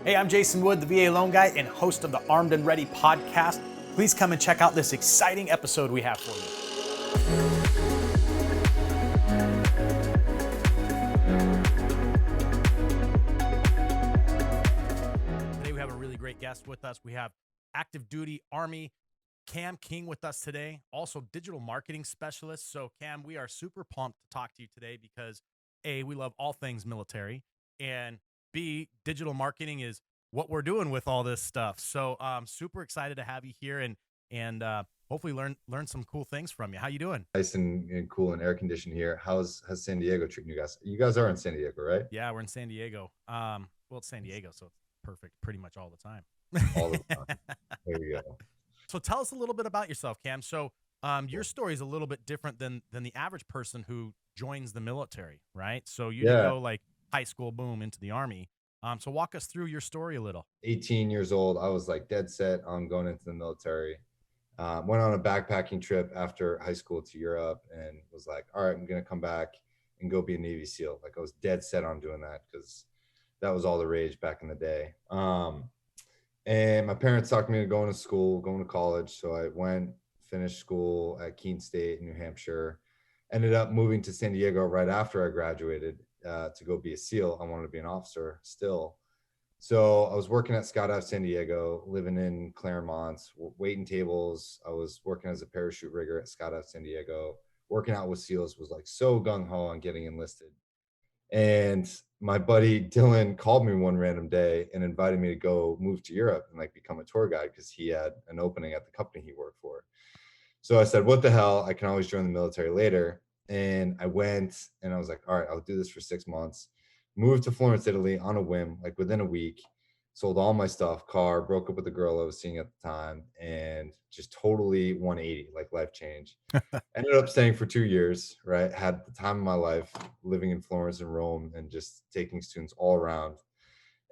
Hey, I'm Jason Wood, the VA Loan Guy and host of the Armed and Ready podcast. Please come and check out this exciting episode we have for you. Today we have a really great guest with us. We have active duty Army Cam King with us today, also digital marketing specialist. So Cam, we are super pumped to talk to you today because A, we love all things military, and B, digital marketing is what we're doing with all this stuff. So super excited to have you here and hopefully learn some cool things from you. How you doing? Nice and cool and air conditioned here. How's San Diego treating you guys? You guys are in San Diego, right? Yeah, we're in San Diego. Well, it's San Diego, so it's perfect pretty much all the time. All the time. There you go. So tell us a little bit about yourself, Cam. So your story is a little bit different than the average person who joins the military, right? So you didn't Yeah. go like high school, boom, into the Army. So walk us through your story a little. 18 years old. I was like dead set on going into the military. Went on a backpacking trip after high school to Europe and was like, all right, I'm going to come back and go be a Navy SEAL. Like I was dead set on doing that because that was all the rage back in the day. And my parents talked me to going to school, going to college. So I went, finished school at Keene State in New Hampshire, ended up moving to San Diego right after I graduated to go be a SEAL. I wanted to be an officer still. So I was working at Skydive San Diego, living in Claremont, waiting tables. I was working as a parachute rigger at Skydive San Diego. Working out with SEALs was like so gung-ho on getting enlisted. And my buddy Dylan called me one random day and invited me to go move to Europe and like become a tour guide because he had an opening at the company he worked for. So I said, what the hell? I can always join the military later. And I went and I was like, all right, I'll do this for 6 months. Moved to Florence, Italy on a whim, like within a week, sold all my stuff, car, broke up with the girl I was seeing at the time, and just totally 180, like life change. Ended up staying for 2 years, right? Had the time of my life living in Florence and Rome and just taking students all around.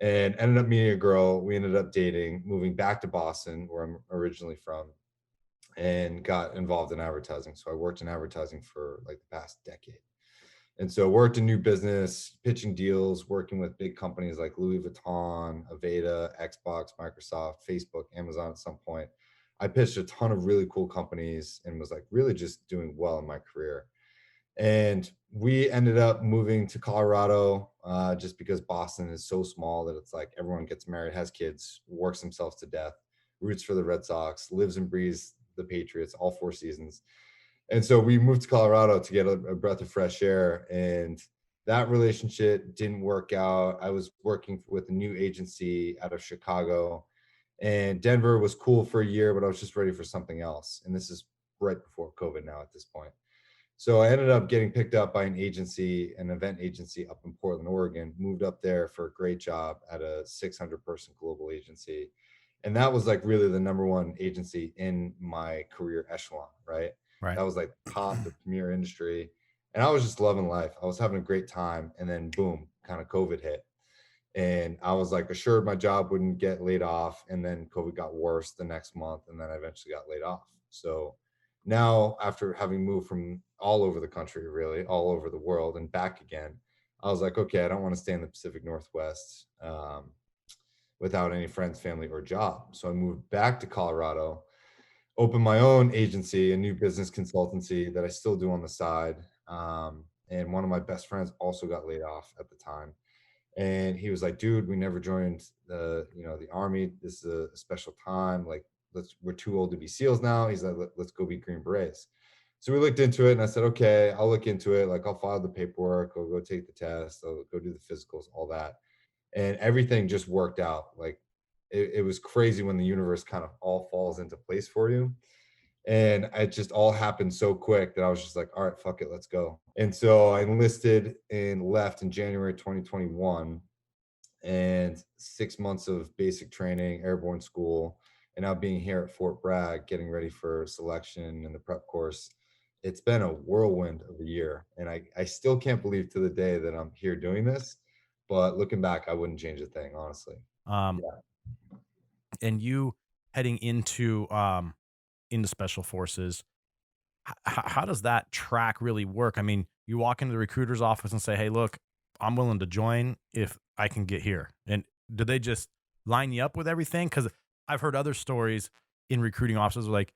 And ended up meeting a girl. We ended up dating, moving back to Boston, where I'm originally from, and got involved in advertising. So I worked in advertising for like the past decade. And so worked in new business, pitching deals, working with big companies like Louis Vuitton, Aveda, Xbox, Microsoft, Facebook, Amazon at some point. I pitched a ton of really cool companies and was like really just doing well in my career. And we ended up moving to Colorado just because Boston is so small that it's like everyone gets married, has kids, works themselves to death, roots for the Red Sox, lives and breathes the Patriots all 4 seasons. And so we moved to Colorado to get a breath of fresh air. And that relationship didn't work out. I was working with a new agency out of Chicago, and Denver was cool for a year, but I was just ready for something else. And this is right before COVID now at this point. So I ended up getting picked up by an agency, an event agency up in Portland, Oregon, moved up there for a great job at a 600-person global agency. And that was like really the number one agency in my career echelon, right? Right. That was like top, the premier industry. And I was just loving life. I was having a great time. And then boom, kind of COVID hit. And I was like assured my job wouldn't get laid off. And then COVID got worse the next month. And then I eventually got laid off. So now, after having moved from all over the country, really all over the world and back again, I was like, okay, I don't want to stay in the Pacific Northwest without any friends, family, or job. So I moved back to Colorado, opened my own agency, a new business consultancy that I still do on the side. And one of my best friends also got laid off at the time. And he was like, dude, we never joined the Army. This is a special time. Like, we're too old to be SEALs now. He's like, let's go be Green Berets. So we looked into it and I said, okay, I'll look into it. Like, I'll file the paperwork, I'll go take the test, I'll go do the physicals, all that. And everything just worked out. Like, it was crazy when the universe kind of all falls into place for you. And it just all happened so quick that I was just like, all right, fuck it, let's go. And so I enlisted and left in January 2021, and 6 months of basic training, airborne school, and now being here at Fort Bragg, getting ready for selection and the prep course. It's been a whirlwind of a year. And I still can't believe to the day that I'm here doing this. But looking back, I wouldn't change a thing, honestly. Um, Yeah. and you heading into special forces, how does that track really work? I mean, you walk into the recruiter's office and say, hey, look, I'm willing to join if I can get here. And do they just line you up with everything? Because I've heard other stories in recruiting offices like,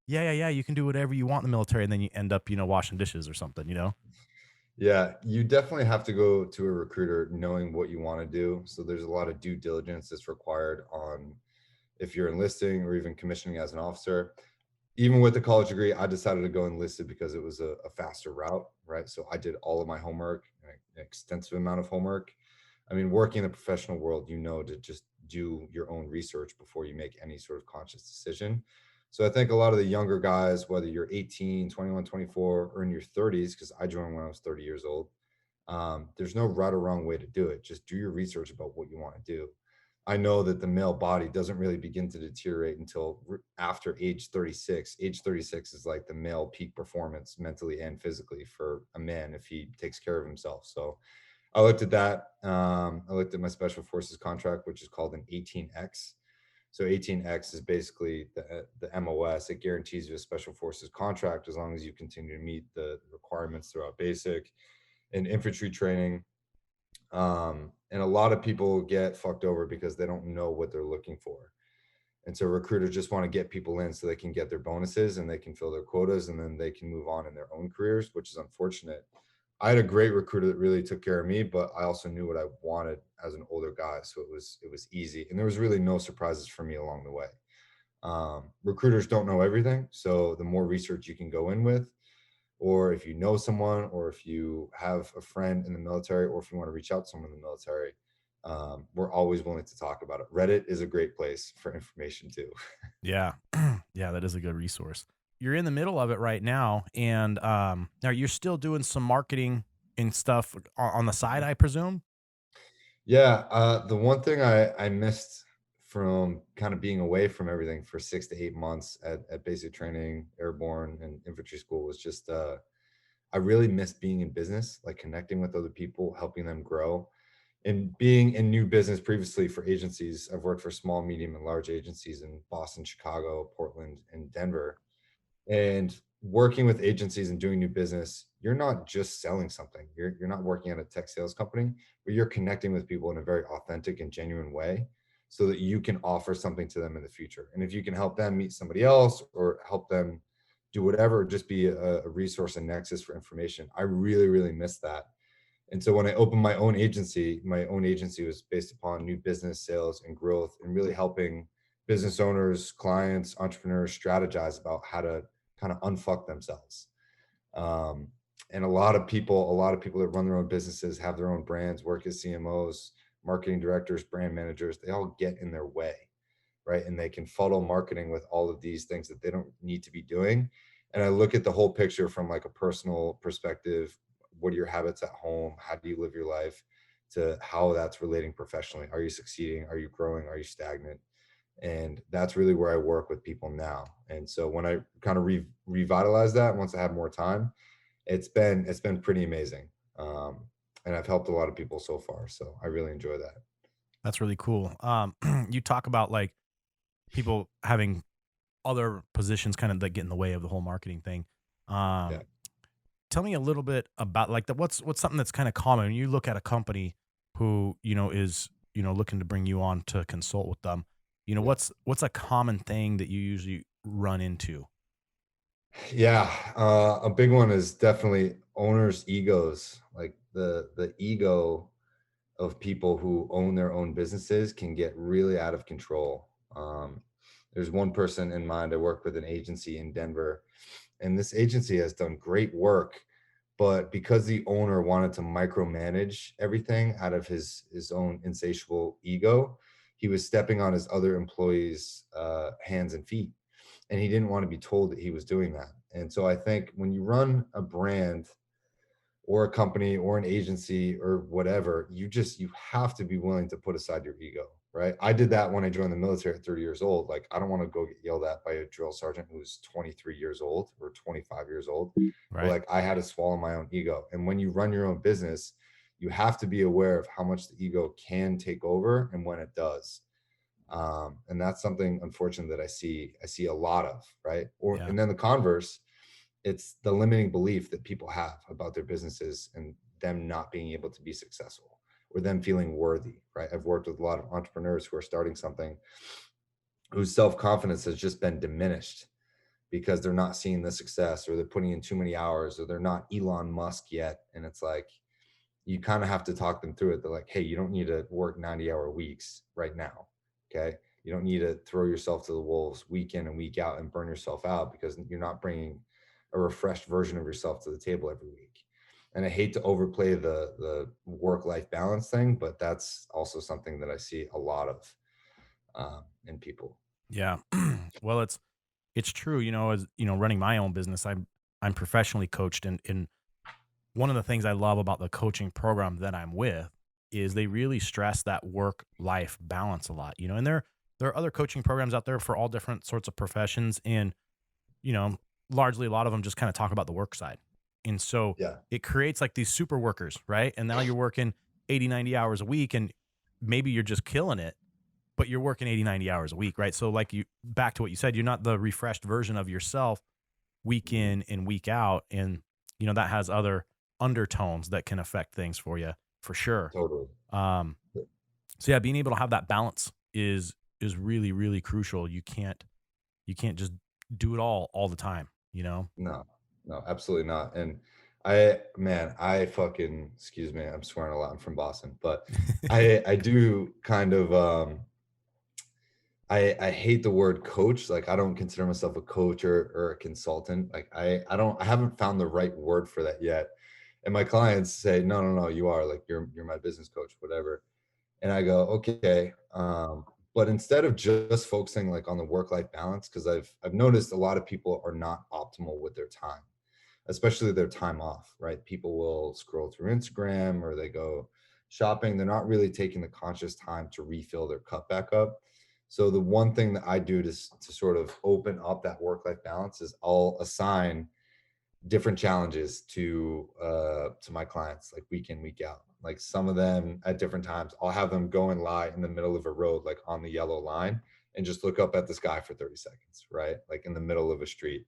yeah, yeah, yeah, you can do whatever you want in the military, and then you end up, washing dishes or something, Yeah, you definitely have to go to a recruiter knowing what you want to do. So there's a lot of due diligence that's required on if you're enlisting or even commissioning as an officer. Even with the college degree, I decided to go enlisted because it was a faster route, right? So I did all of my homework, an extensive amount of homework. I mean, working in the professional world, to just do your own research before you make any sort of conscious decision. So I think a lot of the younger guys, whether you're 18, 21, 24, or in your 30s, because I joined when I was 30 years old, there's no right or wrong way to do it. Just do your research about what you want to do. I know that the male body doesn't really begin to deteriorate until after age 36. Age 36 is like the male peak performance mentally and physically for a man if he takes care of himself. So I looked at that. I looked at my special forces contract, which is called an 18X. So 18X is basically the MOS. It guarantees you a special forces contract as long as you continue to meet the requirements throughout basic and infantry training. And a lot of people get fucked over because they don't know what they're looking for. And so recruiters just want to get people in so they can get their bonuses and they can fill their quotas and then they can move on in their own careers, which is unfortunate. I had a great recruiter that really took care of me, but I also knew what I wanted as an older guy. So it was easy. And there was really no surprises for me along the way. Recruiters don't know everything. So the more research you can go in with, or if you know someone, or if you have a friend in the military, or if you want to reach out to someone in the military, we're always willing to talk about it. Reddit is a great place for information too. Yeah. Yeah, that is a good resource. You're in the middle of it right now, and, now you're still doing some marketing and stuff on the side, I presume? Yeah, the one thing I missed from kind of being away from everything for 6 to 8 months at basic training, airborne, and infantry school was just I really missed being in business, like connecting with other people, helping them grow. And being in new business previously for agencies, I've worked for small, medium, and large agencies in Boston, Chicago, Portland, and Denver. And working with agencies and doing new business, you're not just selling something. You're not working at a tech sales company, but you're connecting with people in a very authentic and genuine way so that you can offer something to them in the future. And if you can help them meet somebody else or help them do whatever, just be a resource and nexus for information. I really, really miss that. And so when I opened my own agency was based upon new business sales and growth and really helping business owners, clients, entrepreneurs strategize about how to kind of unfuck themselves. Um, and a lot of people that run their own businesses have their own brands, work as CMOs, marketing directors, brand managers. They all get in their way, right? And they can funnel marketing with all of these things that they don't need to be doing. And I look at the whole picture from like a personal perspective. What are your habits at home? How do you live your life? To how that's relating professionally. Are you succeeding? Are you growing? Are you stagnant? And that's really where I work with people now. And so when I kind of revitalize that, once I have more time, it's been pretty amazing. And I've helped a lot of people so far, so I really enjoy that. That's really cool. You talk about, like, people having other positions kind of that get in the way of the whole marketing thing. Yeah. Um, Tell me a little bit about, like, what's something that's kinda common when you look at a company who, is, looking to bring you on to consult with them, Yeah. what's a common thing that you usually run into? Yeah, a big one is definitely owners' egos. Like the ego of people who own their own businesses can get really out of control. There's one person in mind. I work with an agency in Denver, and this agency has done great work, but because the owner wanted to micromanage everything out of his own insatiable ego, he was stepping on his other employees' hands and feet, and he didn't want to be told that he was doing that. And so I think when you run a brand or a company or an agency or whatever, you have to be willing to put aside your ego, right? I did that when I joined the military at 30 years old. Like, I don't want to go get yelled at by a drill sergeant who's 23 years old or 25 years old. But Right? like, I had to swallow my own ego. And when you run your own business, you have to be aware of how much the ego can take over and when it does. And that's something unfortunate that I see a lot of, right? Or Yeah. and then the converse, it's the limiting belief that people have about their businesses and them not being able to be successful, or them feeling worthy, right? I've worked with a lot of entrepreneurs who are starting something whose self-confidence has just been diminished because they're not seeing the success, or they're putting in too many hours, or they're not Elon Musk yet. And it's like, you kind of have to talk them through it. They're like, hey, you don't need to work 90-hour weeks right now. Okay. You don't need to throw yourself to the wolves week in and week out and burn yourself out because you're not bringing a refreshed version of yourself to the table every week. And I hate to overplay the work-life balance thing, but that's also something that I see a lot of in people. Yeah. Well, it's true, as running my own business, I'm professionally coached, and one of the things I love about the coaching program that I'm with is they really stress that work life balance a lot, and there are other coaching programs out there for all different sorts of professions, and you know, largely a lot of them just kind of talk about the work side. And so Yeah, it creates like these super workers, right? And now you're working 80, 90 hours a week, and maybe you're just killing it, but you're working 80, 90 hours a week, right? So like, you back to what you said, you're not the refreshed version of yourself week in and week out. And that has other undertones that can affect things for you for sure. totally. Um, so yeah, being able to have that balance is really, really crucial. You can't just do it all the time. No, no, absolutely not. And man, I fucking, excuse me, I'm swearing a lot. I'm from Boston, but I do kind of, I hate the word coach. Like, I don't consider myself a coach or a consultant. Like, I haven't found the right word for that yet. And my clients say, no, no, no, you are, like, you're my business coach, whatever. And I go, okay. But instead of just focusing like on the work-life balance, because I've noticed a lot of people are not optimal with their time, especially their time off, right? People will scroll through Instagram or they go shopping. They're not really taking the conscious time to refill their cup back up. So the one thing that I do to sort of open up that work-life balance is I'll assign different challenges to my clients, like week in, week out. Like, some of them at different times, I'll have them go and lie in the middle of a road, like on the yellow line, and just look up at the sky for 30 seconds, right? Like in the middle of a street,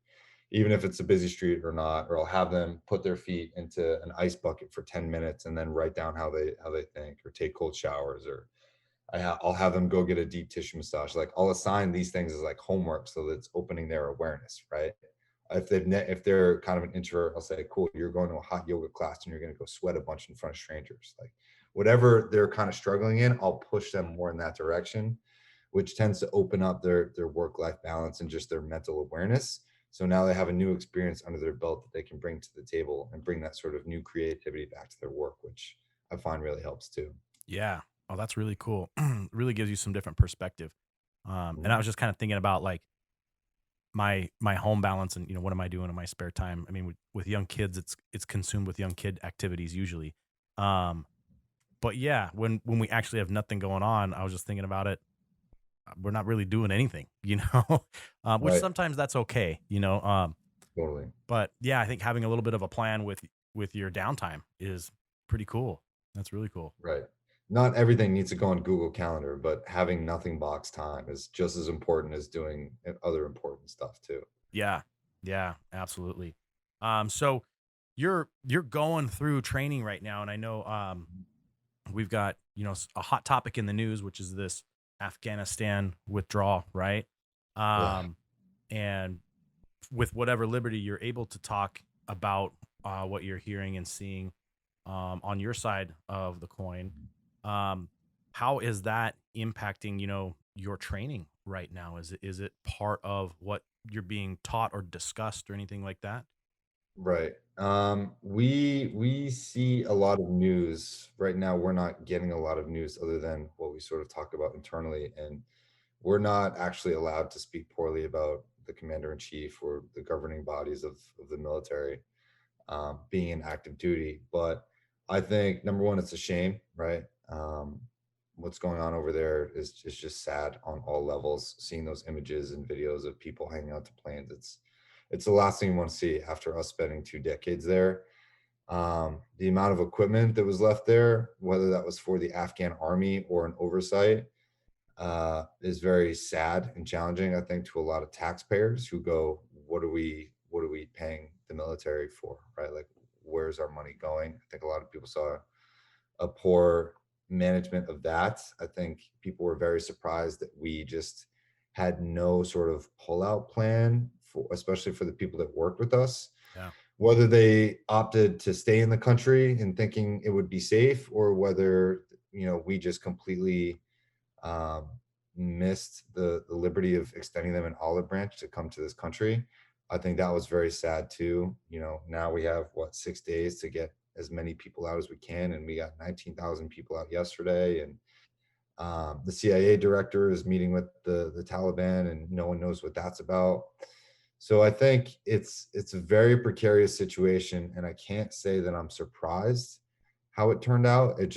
even if it's a busy street or not. Or I'll have them put their feet into an ice bucket for 10 minutes and then write down how they think, or take cold showers, or I'll have them go get a deep tissue massage. Like, I'll assign these things as like homework so that it's opening their awareness, right? If they're kind of an introvert, I'll say, cool, you're going to a hot yoga class and you're going to go sweat a bunch in front of strangers. Like, whatever they're kind of struggling in, I'll push them more in that direction, which tends to open up their work life balance and just their mental awareness. So now they have a new experience under their belt that they can bring to the table and bring that sort of new creativity back to their work, which I find really helps too. Yeah. Oh, that's really cool. Really gives you some different perspective. And I Mhm. was just kind of thinking about like my home balance, and what am I doing in my spare time? I mean, with young kids, it's consumed with young kid activities usually. Um, but yeah, when we actually have nothing going on, I was just thinking about it. We're not really doing anything, which Right. sometimes that's okay. Totally. But yeah, I think having a little bit of a plan with your downtime is pretty cool. That's really cool. Right. Not everything needs to go on Google Calendar, but having nothing box time is just as important as doing other important stuff too. Yeah. Yeah, absolutely. So you're going through training right now, and I know we've got, a hot topic in the news, which is this Afghanistan withdrawal, right? Yeah. Um and with whatever liberty you're able to talk about what you're hearing and seeing on your side of the coin, um, how is that impacting, your training right now? Is it part of what you're being taught or discussed or anything like that? Right. We see a lot of news right now. We're not getting a lot of news other than what we sort of talk about internally, and we're not actually allowed to speak poorly about the commander in chief or the governing bodies of the military being in active duty. But I think, number one, it's a shame, right? What's going on over there is just sad on all levels. Seeing those images and videos of people hanging out to planes, it's the last thing you want to see after us spending 2 decades there. The amount of equipment that was left there, whether that was for the Afghan army or an oversight, is very sad and challenging, I think, to a lot of taxpayers who go, what are we paying the military for, right? Like, where's our money going? I think a lot of people saw a poor management of that. I think people were very surprised that we just had no sort of pullout plan for, especially for the people that worked with us, Yeah. whether they opted to stay in the country and thinking it would be safe, or whether, we just completely um, missed the liberty of extending them an olive branch to come to this country. I think that was very sad too. Now we have what, 6 days to get as many people out as we can, and we got 19,000 people out yesterday. And the CIA director is meeting with the Taliban, and no one knows what that's about. So I think it's a very precarious situation, and I can't say that I'm surprised how it turned out. It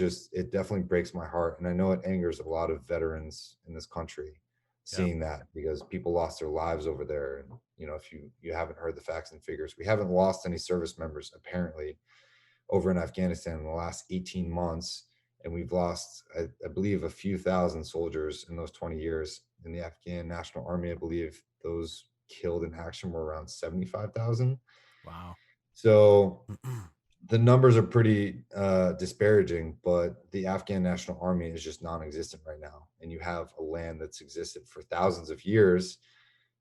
definitely breaks my heart, and I know it angers a lot of veterans in this country Yeah. seeing that, because people lost their lives over there. And if you haven't heard the facts and figures, we haven't lost any service members apparently over in Afghanistan in the last 18 months. And we've lost, I believe, a few thousand soldiers in those 20 years. In the Afghan National Army, I believe those killed in action were around 75,000. Wow. So the numbers are pretty disparaging, but the Afghan National Army is just non-existent right now. And you have a land that's existed for thousands of years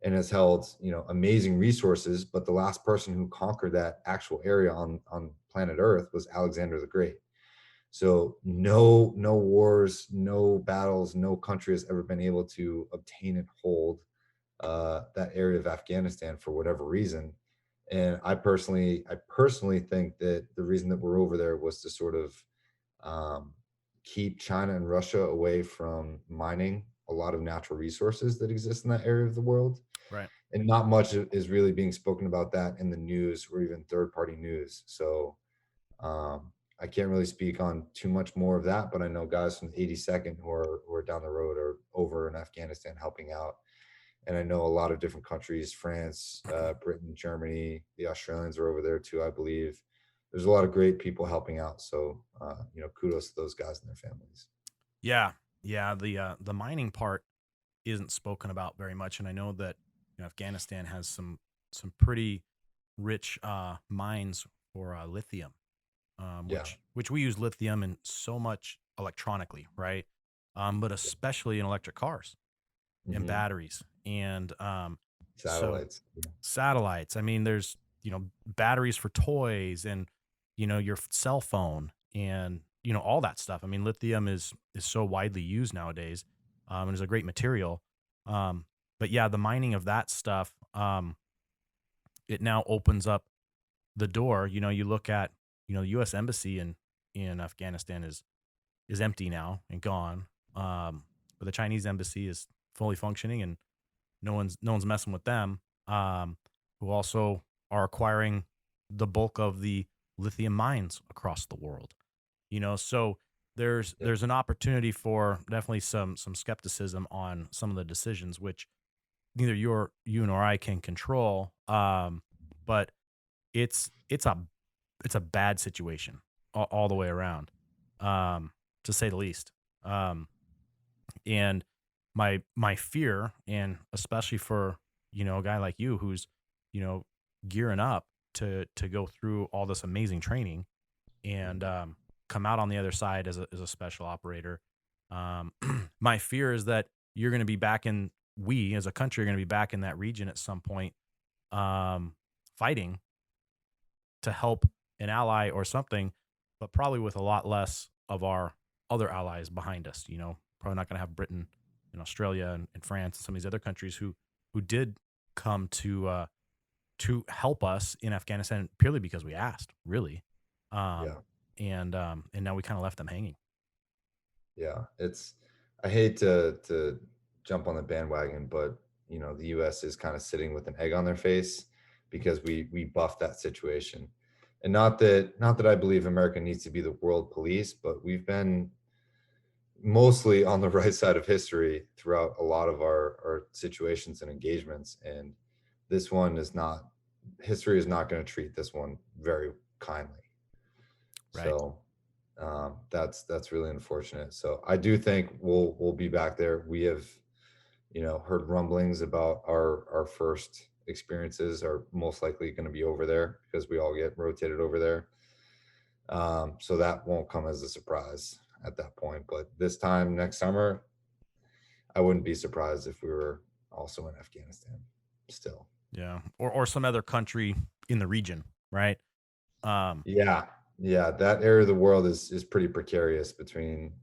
and has held, amazing resources. But the last person who conquered that actual area on planet Earth was Alexander the Great. So no wars, no battles, no country has ever been able to obtain and hold that area of Afghanistan for whatever reason. And I personally think that the reason that we're over there was to sort of um, keep China and Russia away from mining a lot of natural resources that exist in that area of the world. Right. And not much is really being spoken about that in the news or even third party news. So I can't really speak on too much more of that, but I know guys from the 82nd who are down the road are over in Afghanistan helping out. And I know a lot of different countries, France, Britain, Germany, the Australians are over there too, I believe. There's a lot of great people helping out. So, kudos to those guys and their families. Yeah. Yeah. The mining part isn't spoken about very much, and I know that Afghanistan has some pretty rich mines for lithium, Yeah. which we use lithium in so much electronically, right? But especially in electric cars and Hmm. batteries and so Satellites. Yeah. satellites. I mean, there's batteries for toys and your cell phone and all that stuff. I mean, lithium is so widely used nowadays, and is a great material. Um, but yeah, the mining of that stuff, it now opens up the door. You look at the U.S. embassy in Afghanistan is empty now and gone. But the Chinese embassy is fully functioning, and no one's messing with them. Who also are acquiring the bulk of the lithium mines across the world. So Yeah. there's an opportunity for definitely some skepticism on some of the decisions, which neither you nor I can control. But it's a bad situation all the way around, to say the least. Um, and my fear, and especially for a guy like you who's you know gearing up to go through all this amazing training and Mhm. come out on the other side as a special operator. um, my fear is that you're going to be back in we as a country are going to be back in that region at some point, um, fighting to help an ally or something, but probably with a lot less of our other allies behind us. Probably not going to have Britain and Australia and France and some of these other countries who did come to help us in Afghanistan purely because we asked, really, um, Yeah. and now we kind of left them hanging. Yeah. I hate to jump on the bandwagon, but the US is kind of sitting with an egg on their face because we buffed that situation. And not that I believe America needs to be the world police, but we've been mostly on the right side of history throughout a lot of our situations and engagements. And this one is not, history is not going to treat this one very kindly. Right. So that's really unfortunate. So I do think we'll be back there. We have, heard rumblings about our first experiences are most likely going to be over there because we all get rotated over there. So that won't come as a surprise. at that point. But this time next summer, I wouldn't be surprised if we were also in Afghanistan still. Yeah. Or some other country in the region, right? Um, Yeah. Yeah. That area of the world is pretty precarious between,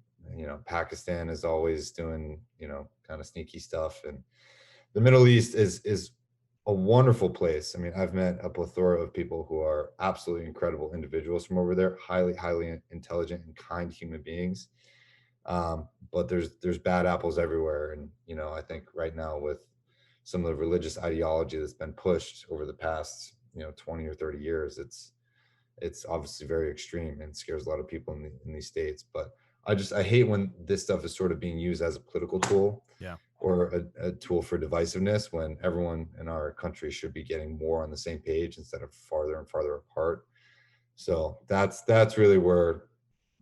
Pakistan is always doing, kind of sneaky stuff. And the Middle East is a wonderful place. I mean, I've met a plethora of people who are absolutely incredible individuals from over there, highly, highly intelligent and kind human beings. But there's bad apples everywhere. And, I think right now with some of the religious ideology that's been pushed over the past, 20 or 30 years, it's obviously very extreme and scares a lot of people in these states. But I hate when this stuff is sort of being used as a political tool yeah. or a tool for divisiveness, when everyone in our country should be getting more on the same page instead of farther and farther apart. So that's really where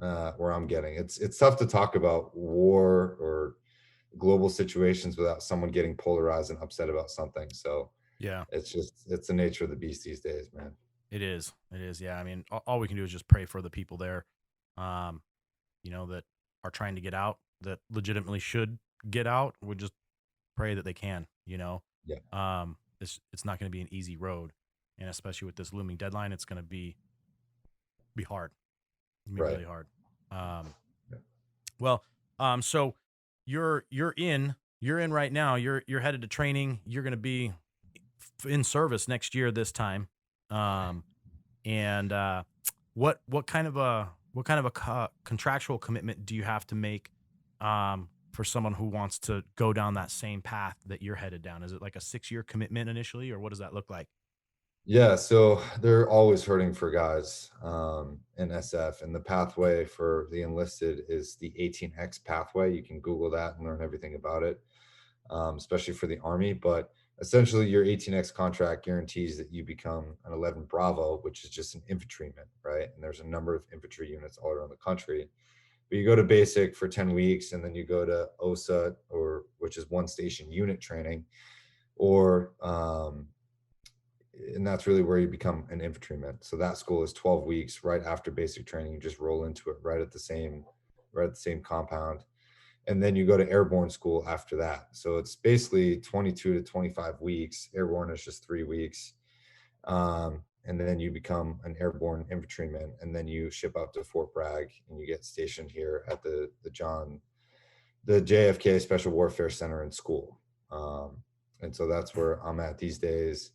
I'm getting. It's tough to talk about war or global situations without someone getting polarized and upset about something. So Yeah. it's the nature of the beast these days, man. It is. It is. Yeah. I mean, all we can do is just pray for the people there, um, that are trying to get out, that legitimately should get out. We just pray that they can, Yeah. It's not going to be an easy road. And especially with this looming deadline, it's going to be hard. It's gonna be Right. really hard. Yeah. Well, so you're in right now. You're headed to training. You're going to be in service next year this time. And what kind of a contractual commitment do you have to make for someone who wants to go down that same path that you're headed down? Is it like a 6-year commitment initially, or what does that look like? Yeah, so they're always hurting for guys in SF, and the pathway for the enlisted is the 18X pathway. You can Google that and learn everything about it, especially for the Army. But essentially, your 18X contract guarantees that you become an 11 Bravo, which is just an infantryman, right? And there's a number of infantry units all around the country. But you go to basic for 10 weeks, and then you go to OSA, which is one station unit training, or and that's really where you become an infantryman. So that school is 12 weeks right after basic training. You just roll into it right at the same compound. And then you go to airborne school after that. So it's basically 22 to 25 weeks. Airborne is just 3 weeks. And then you become an airborne infantryman, and then you ship out to Fort Bragg and you get stationed here at the JFK Special Warfare Center and school. And so that's where I'm at these days.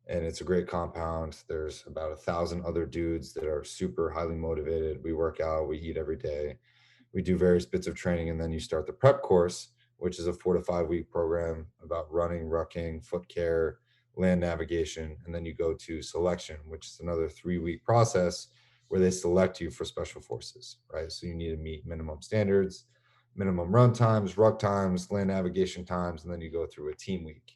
And it's a great compound. There's about 1,000 other dudes that are super highly motivated. We work out, we eat every day, we do various bits of training, and then you start the prep course, which is a 4 to 5 week program about running, rucking, foot care, land navigation. And then you go to selection, which is another 3-week process where they select you for special forces, right? So you need to meet minimum standards, minimum run times, ruck times, land navigation times, and then you go through a team week.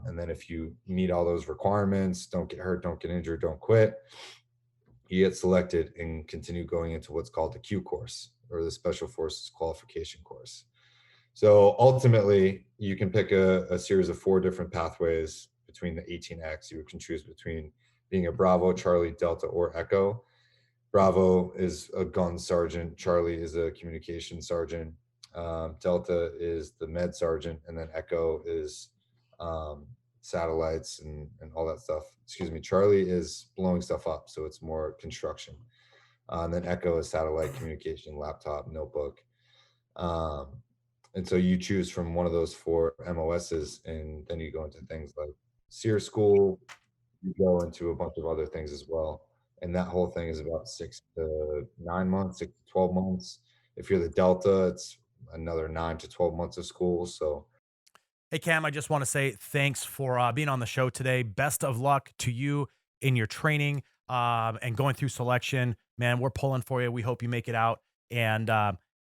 And then if you meet all those requirements, don't get hurt, don't get injured, don't quit, you get selected and continue going into what's called the Q course, or the Special Forces Qualification course. So ultimately, you can pick a series of 4 different pathways between the 18X. You can choose between being a Bravo, Charlie, Delta, or Echo. Bravo is a gun sergeant. Charlie is a communication sergeant. Delta is the med sergeant. And then Echo is satellites and all that stuff. Excuse me. Charlie is blowing stuff up, so it's more construction. And then Echo is satellite communication, laptop, notebook. And so you choose from one of those 4 MOSs, and then you go into things like SEER school. You go into a bunch of other things as well. And that whole thing is about 6 to 9 months, 6 to 12 months. If you're the Delta, it's another 9 to 12 months of school. So Hey, Cam, I just want to say thanks for being on the show today. Best of luck to you in your training and going through selection. Man, we're pulling for you. We hope you make it out and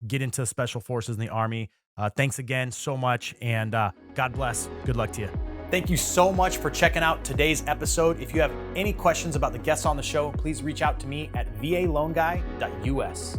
get into special forces in the Army. Thanks again so much, and God bless. Good luck to you. Thank you so much for checking out today's episode. If you have any questions about the guests on the show, please reach out to me at valoanguy.us.